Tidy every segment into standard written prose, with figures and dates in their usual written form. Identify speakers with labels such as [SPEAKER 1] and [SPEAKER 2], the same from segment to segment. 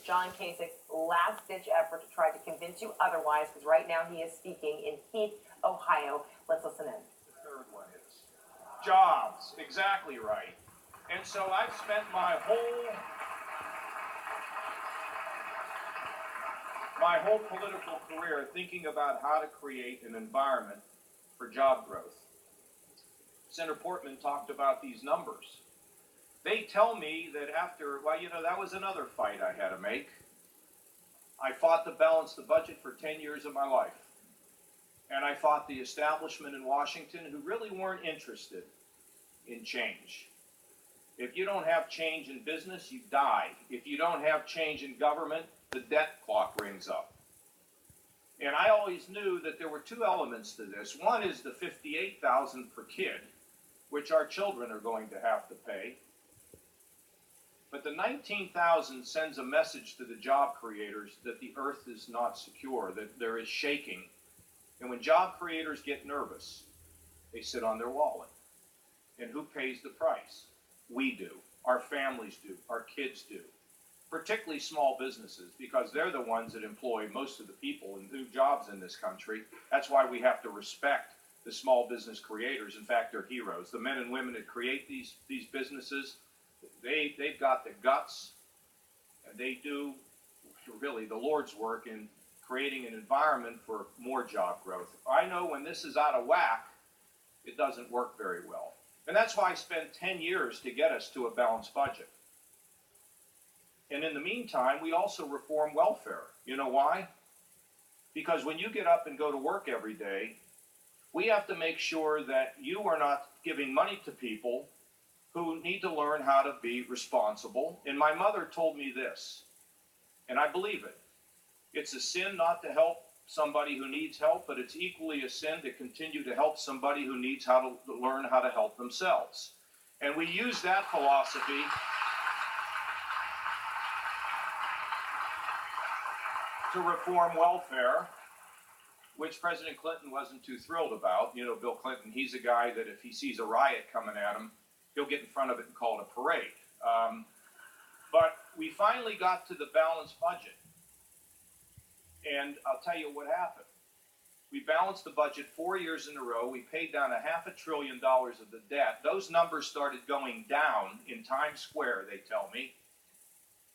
[SPEAKER 1] John Kasich's last-ditch effort to try to convince you otherwise, because right now he is speaking in Heath, Ohio. Let's listen in.
[SPEAKER 2] The third one is jobs. Exactly right. And so I've spent my whole political career thinking about how to create an environment for job growth. Senator Portman talked about these numbers. They tell me that after, well, you know, that was another fight I had to make. I fought to balance the budget for 10 years of my life. And I fought the establishment in Washington who really weren't interested in change. If you don't have change in business, you die. If you don't have change in government, the debt clock rings up. And I always knew that there were two elements to this. One is the $58,000 per kid, which our children are going to have to pay. But the $19,000 sends a message to the job creators that the earth is not secure, that there is shaking. And when job creators get nervous, they sit on their wallet. And who pays the price? We do. Our families do. Our kids do. Particularly small businesses, because they're the ones that employ most of the people and do jobs in this country. That's why we have to respect the small business creators. In fact, they're heroes. The men and women that create these businesses, they've got the guts, and they do really the Lord's work in creating an environment for more job growth. I know when this is out of whack, it doesn't work very well. And that's why I spent 10 years to get us to a balanced budget. And in the meantime, we also reform welfare. You know why? Because when you get up and go to work every day, we have to make sure that you are not giving money to people who need to learn how to be responsible. And my mother told me this, and I believe it. It's a sin not to help somebody who needs help, but it's equally a sin to continue to help somebody who needs how to learn how to help themselves. And we use that philosophy to reform welfare, which President Clinton wasn't too thrilled about. You know, Bill Clinton, he's a guy that if he sees a riot coming at him, he'll get in front of it and call it a parade. But we finally got to the balanced budget. And I'll tell you what happened. We balanced the budget 4 years in a row. We paid down $500 billion of the debt. Those numbers started going down in Times Square, they tell me.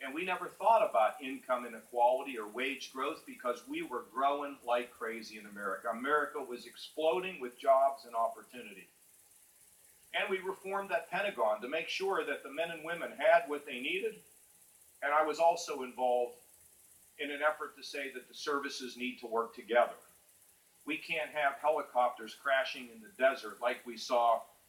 [SPEAKER 2] And we never thought about income inequality or wage growth because we were growing like crazy in America. America was exploding with jobs and opportunity. And we reformed that Pentagon to make sure that the men and women had what they needed. And I was also involved in an effort to say that the services need to work together. We can't have helicopters crashing in the desert like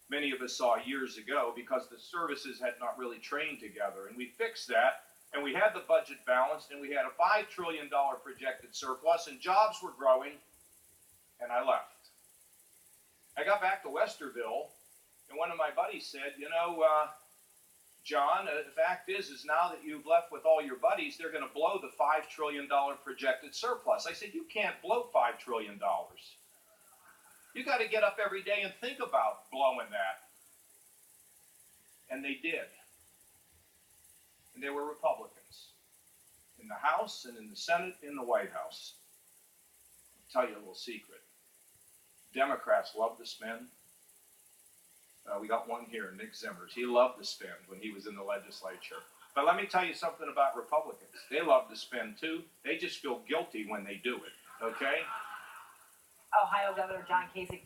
[SPEAKER 2] many of us saw years ago, because the services had not really trained together. And we fixed that. And we had the budget balanced, and we had a $5 trillion projected surplus, and jobs were growing, and I left. I got back to Westerville, and one of my buddies said, you know, John, the fact is now that you've left with all your buddies, they're going to blow the $5 trillion projected surplus. I said, you can't blow $5 trillion. You got to get up every day and think about blowing that. And they did. And they were Republicans in the House and in the Senate, in the White House. I'll tell you a little secret. Democrats love to spend. We got one here, Nick Zimmers. He loved to spend when he was in the legislature. But let me tell you something about Republicans. They love to spend too. They just feel guilty when they do it, okay?
[SPEAKER 1] Ohio Governor John Kasich there.